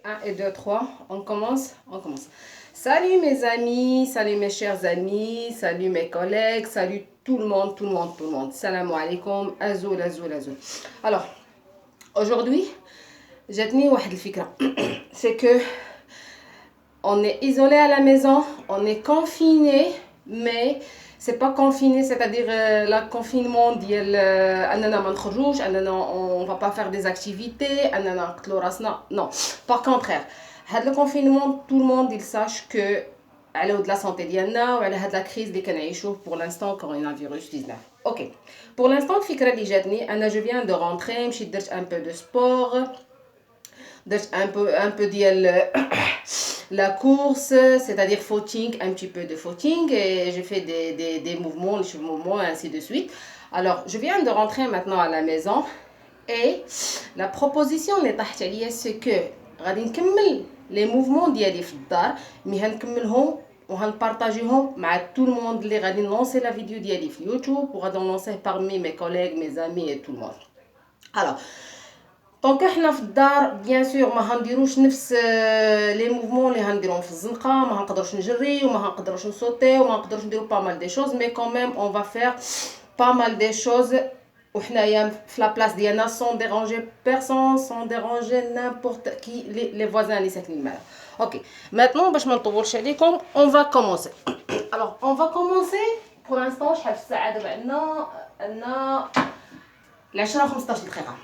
1 et 2, 3. On commence. Salut mes amis, salut mes chers amis, salut mes collègues, salut tout le monde. Salam alaikum, azoul. Alors, aujourd'hui, j'ai tenu واحد الفكرة. C'est que on est isolé à la maison, on est confiné, mais c'est pas confiné, c'est-à-dire le confinement ديال اننا ما نخرجوش, on va pas faire des activités, اننا نقتلوا راسنا. Non, par contraire, هذا le confinement, tout le monde il sache que على ود la santé ديالنا وعلى هاد la crise اللي كنعيشوه pour l'instant coronavirus 19. OK. Pour l'instant الفكرة اللي جاتني انا je viens de rentrer, مشيت درت un peu de sport, درت un peu ديال la course, c'est-à-dire footing, un petit peu de footing, et j'ai fait des mouvements, ainsi de suite. Alors, je viens de rentrer maintenant à la maison, et la proposition اللي طاحت عليا c'est que غادي نكمل les mouvements ديالي في الدار, مي هنكملهم وهنبارطاجيهم مع tout le monde اللي غادي نلونسي la vidéo ديالي في يوتيوب, وغادي نلونسيه parmi mes collègues, mes amis et tout le monde. Alors, دونك احنا في الدار بيان سور ما هنديروش نفس لي موفمون اللي هنديروهم في الزنقه, ما هنقدروش نجري وما هنقدروش نصوتي وما هنقدروش نديرو با مال دي شوز, مي كون ميم اون فا فير با مال دي شوز وحنايا في لا بلاص ديالنا سون ديرونجي بيرسون, سون ديرونجي نيمبورت كي لي فوازان اللي ساكنين معانا. اوكي, ماتنون باش ما نطولش عليكم اون فا كومونسي. الوغ اون فا كومونسي بور لانستون. شحال في الساعه دابا عندنا 10 15 دقيقه.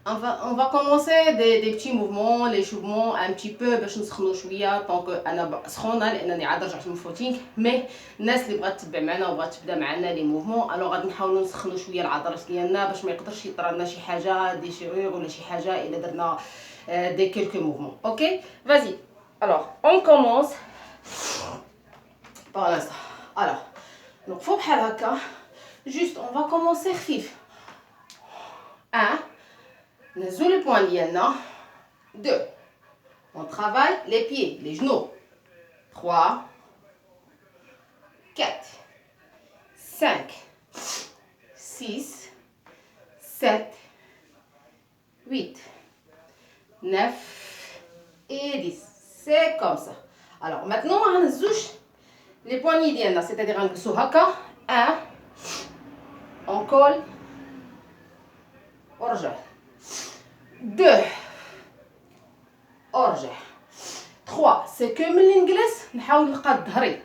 On va commencer des petits mouvements, les mouvements un petit peu باش نسخنوا شويه طونك انا سخونه لانني عاد رجعت من الفوتينغ, مي الناس اللي بغات تتبع معنا وبغات تبدا معنا لي موفمون الوغ غادي نحاولوا نسخنوا شويه العضلات ديالنا باش ما يقدرش يطرى لنا شي حاجه دي شيرور ولا شي حاجه الا درنا دي كيلكو موفمون. اوكي, vas-y. Alors on commence par l'instant. Alors donc فوق بحال هكا, juste on va commencer خفيف. 1, نهزو les poings ديالنا. 2, on travaille les pieds, les genoux. 3, 4, 5, 6, 7, 8, 9 et 10. C'est comme ça. Alors maintenant on نهزوش les poignets ديالنا, c'est-à-dire نجلسو هكا. 1, on colle ورجع. 2, ارجع. 3, c'est que ملي نجلس نحاول نلقى ظهري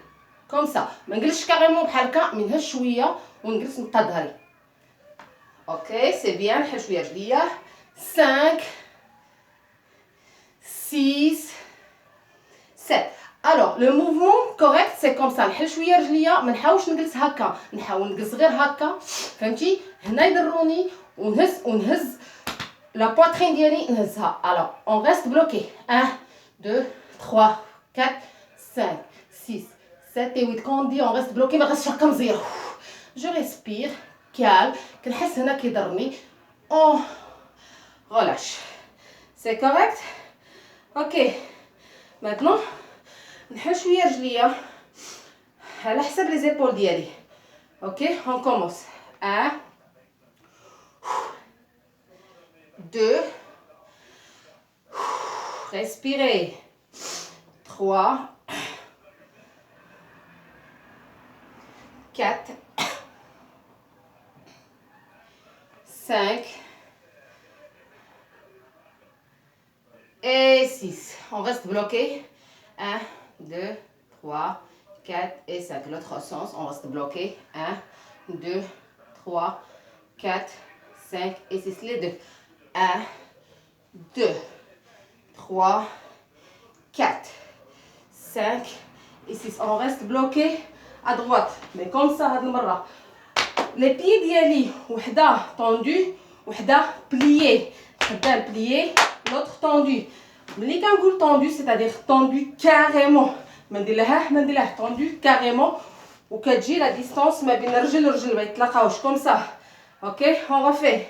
كوم سا, ما نجلسش كاريمون بحال هكا, من هز شويه ونجلس نلقى ظهري. اوكي, سي بيان. نحل شويه رجليا. 5, 6, 7. Alors le mouvement correct c'est comme ça. نحل شويه رجليا, ما نحاولش نجلس هكا, نحاول نجلس غير هكا, فهمتي؟ هنا يضروني ونهز la poitrine ديالي نهزها. Alors on reste bloqué. 1, 2, 3, 4, 5, 6, 7 et 8. quand on dit on reste bloqué ما غنسش هكا مزير. je respire calme, كنحس هنا كيضرني, on relâche. c'est correct. ok, maintenant نحل شويه رجليا على حسب لي زيبول ديالي. ok, on commence. 1, 2, respirez. 3, 4, 5 et 6. On reste bloqué. 1, 2, 3, 4 et 5. L'autre sens, on reste bloqué. 1, 2, 3, 4, 5 et 6. Les deux. 1, 2, 3, 4, 5 et 6. On reste bloqué à droite. Mais comme ça, هاد المرة. Les pieds ديالي وحدة tendue وحدة pliée. خدام plié, l'autre tendu. ملي كنقول tendu, c'est-à-dire tendu carrément. ما نديرلها tendu carrément. وكتجي la distance ما بين رجل ورجل ما يتلاقاوش comme ça. OK, on refait.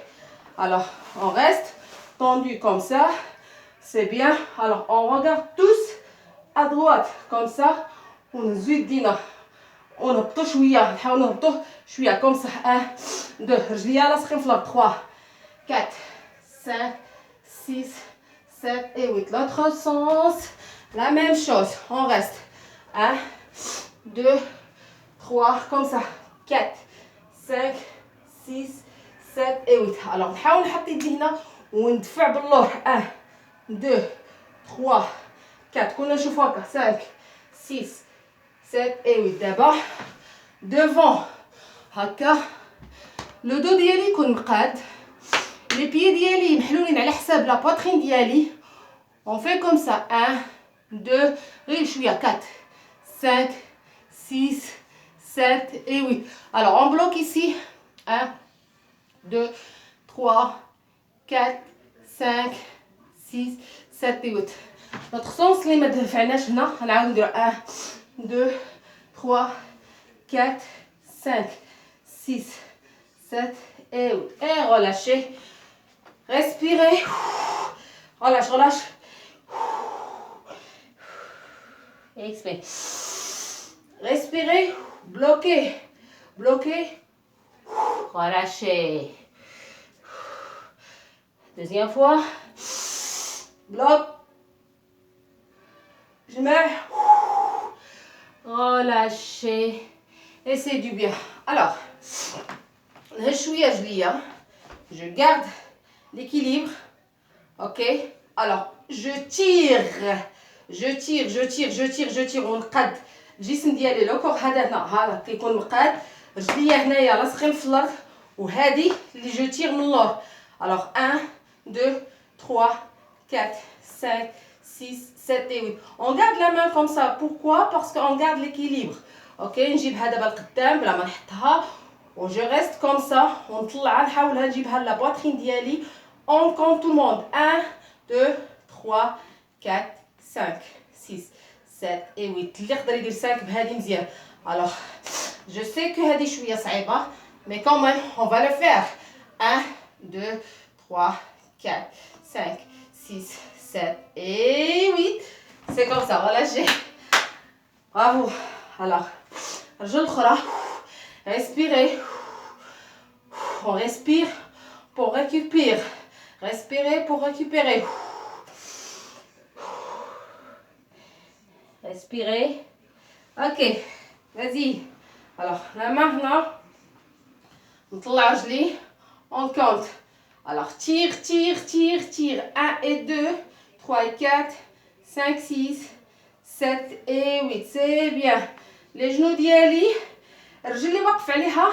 Alors, on reste tendu comme ça. C'est bien. Alors, on regarde tous à droite comme ça. On زيدينا. On نهبطو شويه, نحاول نهبطو شويه comme ça. 1, 2, رجليا لاصقين في الارض. 3, 4, 5, 6, 7 et 8. L'autre sens, la même chose. On reste. 1, 2, 3, comme ça. 4, 5, 6, 7 et 8. Alors, نحاول نحط يدي هنا وندفع باللور. 1, 2, 3, 4. كنا نشوفوا هكا. 5, 6, 7 et 8. دابا devant هكا. لو دو ديالي يكون مقاد. لي بيي ديالي محلولين على حساب لا بواترين ديالي. On fait comme ça. 1, 2, غير شويه. 4, 5, 6, 7 et 8. Alors, on bloque ici. 1, 2, 3, 4, 5, 6, 7 et 8. Notre sens اللي ما دفعناش هنا غنعاود نديرو 1, 2, 3, 4, 5, 6, 7 et 8. Et relâchez. Respirez. Relâche, relâche. Expirez. Respirez. Bloquez. Bloquez. Relâchez. Deuxième fois. Bloc. Je mets. Relâchez. Et c'est du bien. Alors, je garde l'équilibre. Ok. Alors, je tire. Je tire, je tire, je tire, je tire. ونقاد الجسم ديالي لو كور هذا هنا هذا كيكون مقاد. رجليا هنايا لاصقين في الارض وهذه اللي جو تير من اللور. Alors 1, 2, 3, 4, 5, 6, 7 et 8. On garde la main comme ça. Pourquoi? Parce qu'on garde l'équilibre. Ok, نجيبها دابا لقدام بلا ما نحطها. و je reste comme ça. ونطلعها نحاولها نجيبها لا بواترين ديالي. On compte tout le monde. 1, 2, 3, 4, 5, 6, 7 et 8. اللي يقدر يدير 5 بهذه مزيان. Alors, je sais que هذه شويه صعيبه, mais quand même, on va le faire. 1, 2, 3, 4, 5, 6, 7 et 8. C'est comme ça, relâchez. Bravo. Alors, الرجل الأخرى. Respirez. On respire pour récupérer. Respirez pour récupérer. Respirez. Ok, vas-y. Alors, la main maintenant. نطلع رجلي. On compte. Alors, tire, tire, tire, tire. 1 et 2, 3 et 4, 5, 6, 7 et 8. C'est bien. Les genoux ديالي الرجل اللي واقف عليها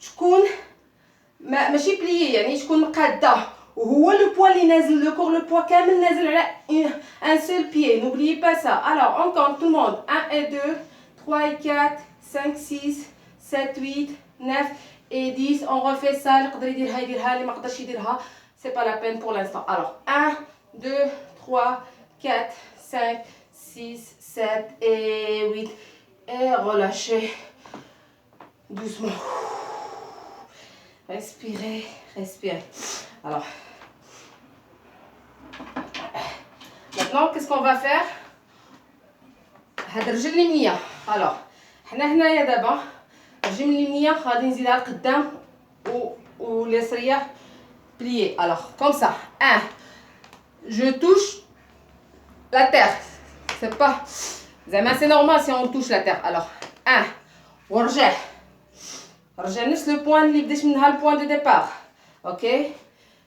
تكون ماشي بليي, يعني تكون مقاده. وهو لو بوا اللي نازل, لو كور لو بوا كامل نازل على un seul pied. N'oubliez pas ça. Alors, on compte tout le monde. 1 et 2, 3 et 4, 5, 6, 7, 8, 9 et 10. On refait ça. اللي يقدر يديرها يديرها, اللي ما قدرش يديرها c'est pas la peine pour l'instant. Alors, 1, 2, 3, 4, 5, 6, 7 et 8. Et relâchez doucement. Respirez, respirez. Alors, maintenant, qu'est-ce qu'on va faire? هاد الرجل اليمنية. Alors, حنا هنايا دابا الرجل اليمنية غادي نزيدها لقدام واليسرية pliée. Alors, comme ça. 1. Je touche la terre. C'est pas... C'est normal si on touche la terre. Alors, 1. ورجع. رجع نفس لو بوان اللي بديت منها البوان دو ديبار. Ok.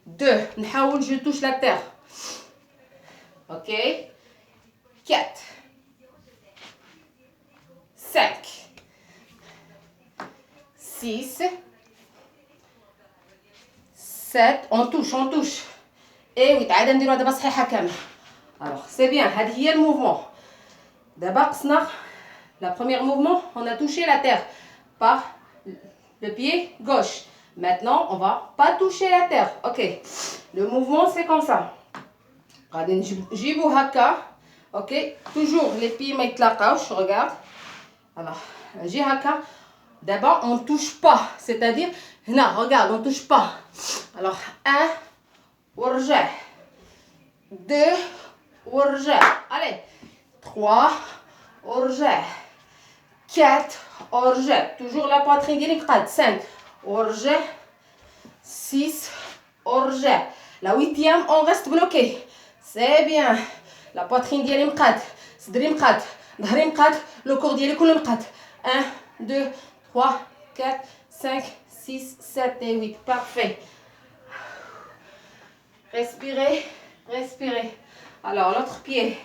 2. نحاول je touche la terre. Ok. 4. 5. 6. 7. On touche, on touche. Et 8. عاد نديروها دابا صحيحة كاملة. Alors, c'est bien. هذه هي الموفمون. دابا قصنا la première mouvement, on a touché la terre par le pied gauche. Maintenant, on va pas toucher la terre. Ok. Le mouvement, c'est comme ça. غادي نجيبو هكا. Ok. Toujours les pieds ما يتلاقاوش. Regarde. Alors, نجي هكا. D'abord, on touche pas. C'est-à-dire, هنا, regarde, on touche pas. Alors, 1 ورجع. 2 ورجع. Allez. 3 ورجع. 4 ورجع. Toujours la poitrine ديالي مقاد. 5 ورجع. 6 ورجع. La 8e, on reste bloqué. C'est bien. La poitrine ديالي مقاد. صدري مقاد. ظهري مقاد. Le corps ديالي كله مقاد. 1, 2, 3, 4, 5, 6, 7 et 8. Parfait. Respirez, respirez. Alors, l'autre pied.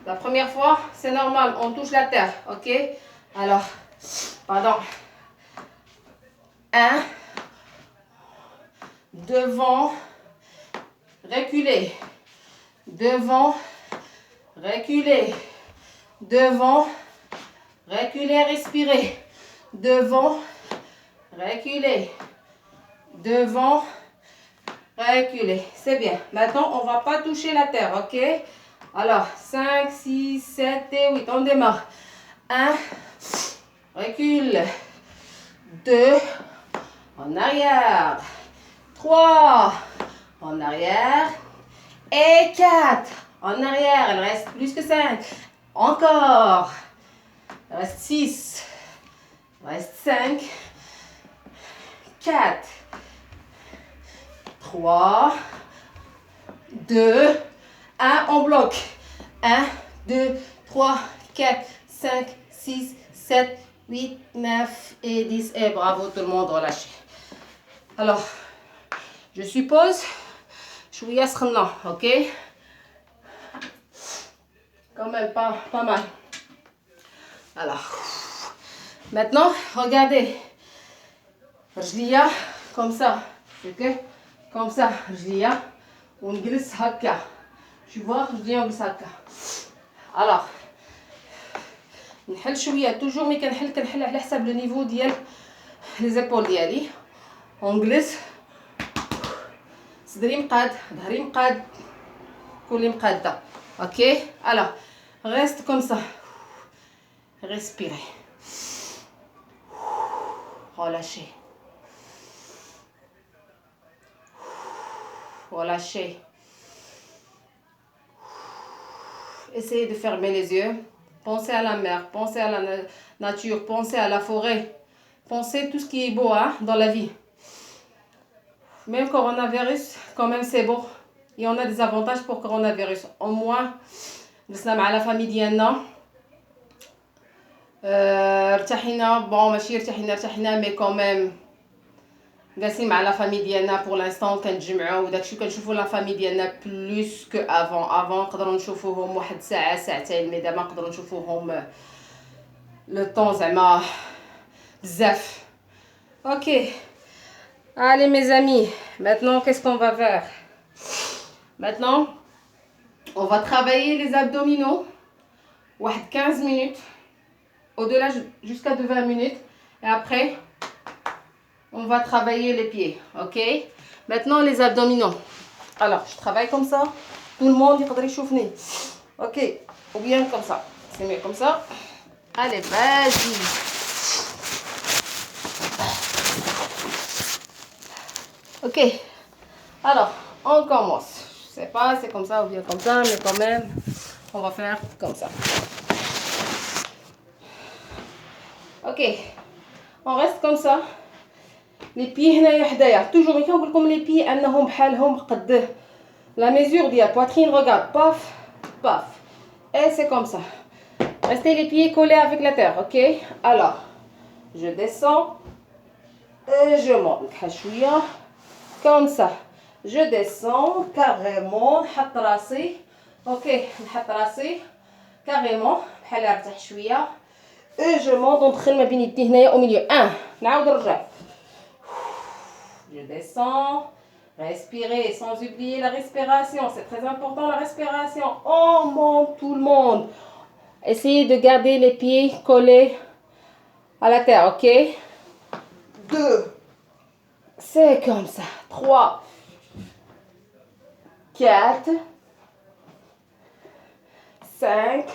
La première fois, c'est normal, on touche la terre, ok? Alors, pardon. 1, devant, reculez, devant, reculez, devant, reculez, respirez, devant, reculez, devant, reculez. C'est bien. Maintenant, on ne va pas toucher la terre, ok? Alors, 5, 6, 7 et 8, on démarre. 1, recule. 2, en arrière. 3, en arrière. Et 4, en arrière. Il reste plus que 5. Encore. Il reste 6. Il reste 5. 4. 3. 2. 1, on bloque. 1, 2, 3, 4, 5, 6, 7, 8, 9 et 10. Et bravo tout le monde, relâchez. Alors, je suppose, شوية سخنة, ok? Quand même pas mal. Alors, maintenant, regardez. رجليا comme ça, ok? Comme ça, رجليا ونجلس هكا. Tu vois, je viens comme ça. Alors, نحل شويه toujours ملي كنحل على حساب لو نيفو ديال لي زيبول ديالي. ونجلس صدري مقاد, ظهري مقاد, كلي مقاده. اوكي. alors reste comme ça. respirez. relâchez. relâchez. Essayez de fermer les yeux. Pensez à la mer, pensez à la nature, pensez à la forêt. Pensez tout ce qui est beau dans la vie. Même coronavirus, quand même c'est beau. Il y en a des avantages pour coronavirus. Au moins, جلسنا مع la famille ديالنا. ارتحينا. bon ماشي ارتحينا mais quand même جالسين مع لا فامي ديالنا pour l'instant كنتجمعوا وداكشي كنشوفوا لا فامي ديالنا بلوس كو افون نقدروا نشوفوهم واحد ساعه ساعتين مي دابا نقدروا نشوفوهم لو طون زعما بزاف. OK. Allez mes amis, maintenant qu'est-ce qu'on va faire? Maintenant, on va travailler les abdominaux. واحد 15 minutes. Au-delà jusqu'à 20 minutes et après on va travailler les pieds, ok? Maintenant les abdominaux. Alors je travaille comme ça. Tout le monde يقدر يشوفني, ok? Ou bien comme ça. C'est mieux comme ça. Allez, vas-y. Ok. Alors on commence. Je sais pas, c'est comme ça ou bien comme ça, mais quand même, on va faire comme ça. Ok. On reste comme ça. Les pieds هنايا حدايا. Toujours ملي كنقول لكم les pieds انهم بحالهم قد la mesure ديال poitrine, regarde, paf, paf. Et c'est comme ça. Restez les pieds collés avec la terre, ok? Alors, je descends et je monte. شوية comme ça. Je descends carrément. نحط راسي. ok. نحط راسي carrément بحال ارتاح شوية. et je monte. ندخل ما بين يدي هنايا au milieu. 1. نعاود نرجع. Je descends. Respirez sans oublier la respiration. C'est très important la respiration. On monte tout le monde. Essayez de garder les pieds collés à la terre, ok? 2. C'est comme ça. 3. 4. 5.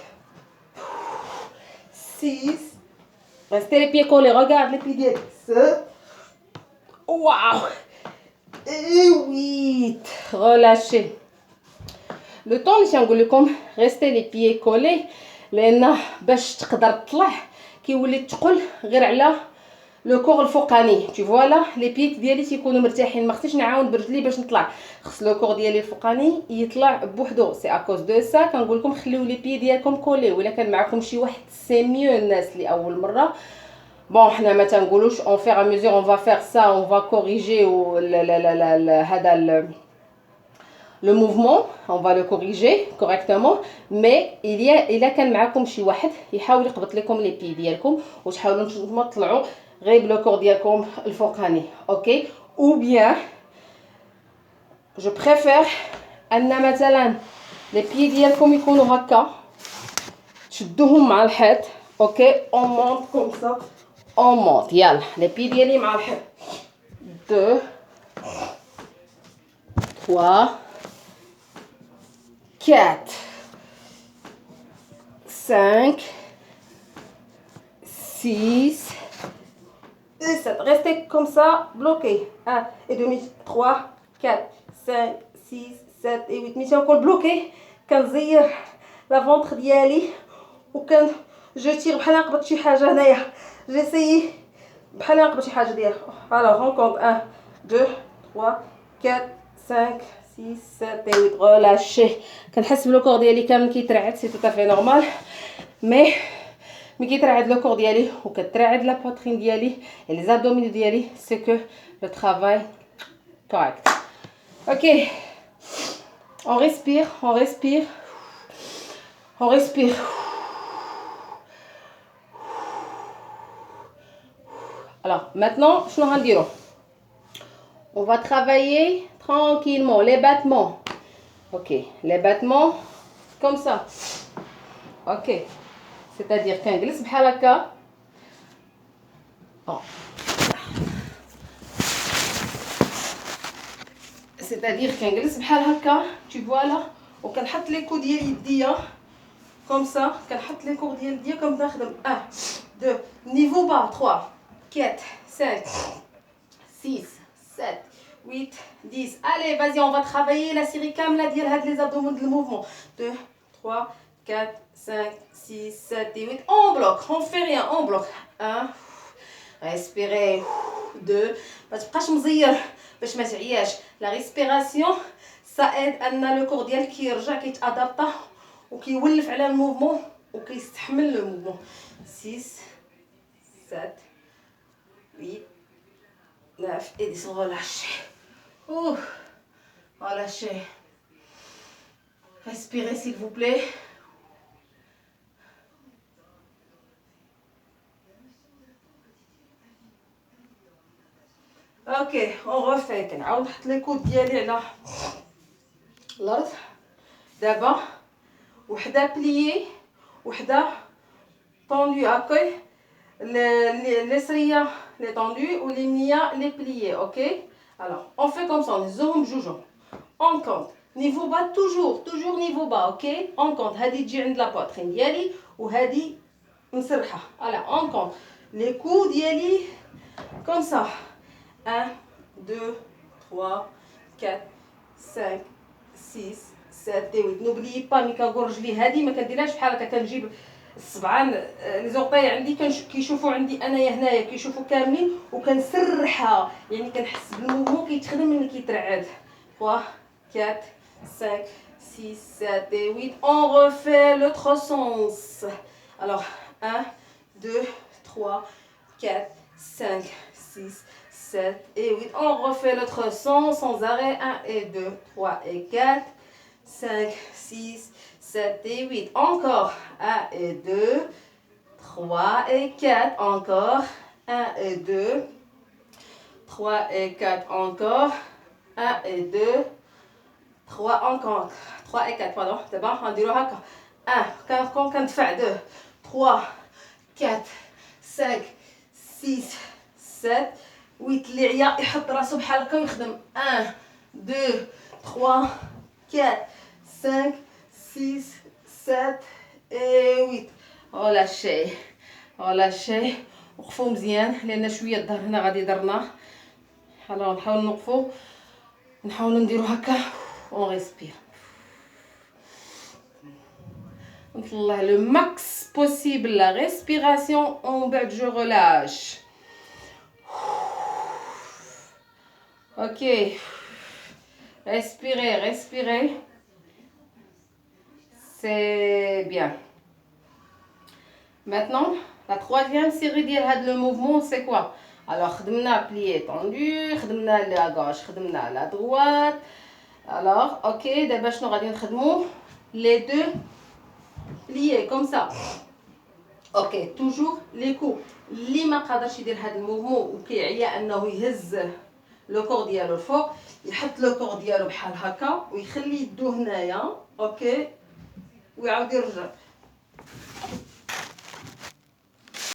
6. Restez les pieds collés. Regarde les pieds. 7. Waouh! Et 8. Relâchez. Le temps اللي نقول لكم restez les pieds collés لان باش تقدر تطلع كيولي الثقل غير على لو كور الفوقاني tu vois là les pieds ديالي تيكونوا مرتاحين ما خصنيش نعاود برجلي باش نطلع خص لو كور ديالي الفوقاني يطلع بوحدو سي اكوز دو سا كنقول لكم خليو لي بيي ديالكم كولي ولا كان معكم شي واحد سي ميو الناس اللي اول مره بون حنا ما تنقولوش اون فير ا ميزور اون فا فير سا اون فا كوريجي هذا le mouvement on va le corriger correctement mais il كان معكم شي واحد يحاول يقبط لكم لي بي ديالكم وتحاولوا نتوما تطلعوا غير بلو كور ديالكم الفوقاني اوكي ou bien je préfère ان مثلا لي بي ديالكم يكونوا هكا تشدوهم مع الحيط اوكي on monte comme ça on monte يلا لي بي ديالي مع الحيط 2 3 4 5 6 et 7. Restez comme ça, bloqués. 1 et demi, 3, 4, 5, 6, 7 et 8. ماشي نكون بلوكي كنزير لا فونتر ديالي وكن جو تير بحال نقبط شي حاجه هنايا جيسيي بحال نقبط شي حاجه ديال alors on compte 1 2 3 4 5 6 7 et 8 relâchez كنحس بلو كور ديالي كامل كيترعد سي tout à fait normal mais مي كيترعد لو كور ديالي وكترعد لا بوترين ديالي et les abdominaux ديالي c'est que le travail correct. OK. On respire, on respire. On respire. Alors, maintenant, شنو غنديرو on va travailler tranquillement les battements. OK, les battements comme ça. OK. C'est-à-dire كنجلس بحال هكا. C'est-à-dire كنجلس بحال هكا tu vois là وكنحط لي كو ديال يديا comme ça كنحط لي كو ديال يديا كنبدا نخدم 1 2 niveau bas 3 4 5 6 7 8 10. Allez, vas-y, on va travailler la série كامله ديال هاد les abdominaux de mouvement 2 3 4 5 6 7 et 8. On bloque, on fait rien, on bloque. 1 respirez 2 ما تبقاش مزير باش ما تعياش. لا ريسبيراسيون سا ايد ان لو كور ديالك كيرجع كيتادابطا وكيولف على الموفمون وكيستحمل لو موفمون. 6 7 8 9 et 10. relâchez. Relâchez. Respirez s'il vous plaît. اوكي اون ريفاي كنعاود نحط لي كود ديالي على الارض دابا وحده بليي وحده طوندو هكا لي سريه لي طوندو واليمنيه لي بليي اوكي alors on fait comme ça نهزوهم بجوجهم on compte niveau bas toujours niveau bas اوكي on compte هذه تجي عند لا بواترين ديالي وهذه مسرحه alors on compte les coups ديالي comme ça 1 2 3 4 5 6 7 et 8. n'oubliez pas ملي كنقول رجلي هذه ما كنديرهاش بحال هكا كنجيب السبعان لي زورطاي عندي كيشوفوا عندي انايا هنايا كيشوفوا كاملين وكنسرحها يعني كنحس بالموفمون كيتخدم ملي كيترعد 3 4 5 6 7 et 8. on refait l'autre sens alors 1 2 3 4 5 6 7 et 8. On refait l'autre sens sans arrêt. 1 et 2, 3 et 4, 5, 6, 7 et 8. Encore. 1 et 2, 3 et 4. Encore. 1 et 2, 3 et 4. Encore. 1 et 2, 3 encore. 3 et 4, pardon. D'abord, on dirait هكا. 1, quand on fait 2, 3, 4, 5, 6, 7, 8. اللي عيا يحط راسو بحال هكا ويخدم 1 2 3 4 5 6 7 et 8. relâchez وقفوا مزيان لان شويه الظهر هنا غادي درنا. حاولوا نحاول نوقفوا نحاولوا نديروا هكا اون ريسبير نطلع لو ماكس بوسيبل لا ريسبيراسيون ومن بعد جو ريلاش Ok. Respirez, respirez. C'est bien. Maintenant, la troisième série de mouvement, c'est quoi? Alors, خدمنا plié tendu, خدمنا à gauche, خدمنا à la droite. Alors, ok, d'abord, nous allons نخدموا les deux pliés comme ça. Ok, toujours les coups. اللي ما قادرش يدير هذا الموفمون وكيعيا انه يهز لو كور ديالو الفوق، يحط لو كور ديالو بحال هكا ويخلي يدو هنايا، اوكي، ويعاود يرجع.